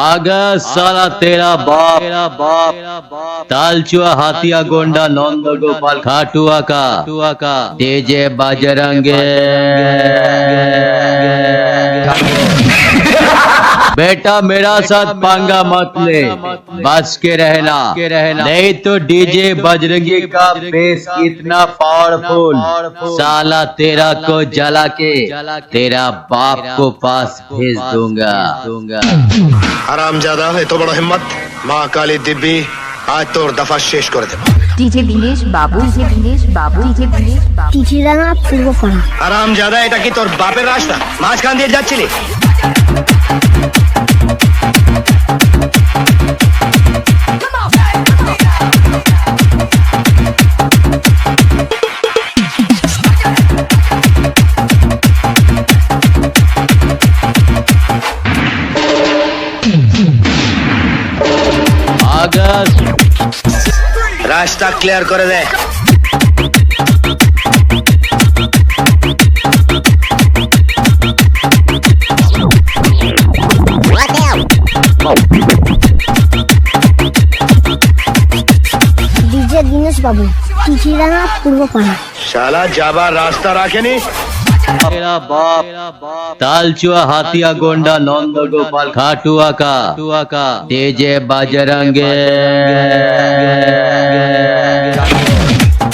आगा साला तेरा बाप तालचुआ हाथिया गोंडा नंद गोपाल खाटुआ का तेजे बजरंगे बेटा मेरा साथ पंगा मत ले, बच के रहना नहीं तो डीजे बजरंगी का बेस इतना पावरफुल साला तेरा को जला के तेरा बाप को पास भेज दूंगा। हरामजादा है तो बड़ा हिम्मत माँ काली दिव्य आज तोर दफा शेष कर दे। डीजे दिनेश बाबू টিচি রাঙা পূর্বপাড়া। हरामजादा এটা কি তোর বাপের রাস্তা মাঝখান দিয়ে যাচ্ছিলি? রাস্তা ক্লিয়ার করে দে। ডিজে দিনেশ বাবু টিচি রাঙা পূর্বপাড়া। শালা যাবার রাস্তা রাখেনি। तेरा बाप तालचुआ हाथिया गोंडा नंद गोपाल खाटुआ का तेजे बजरंगे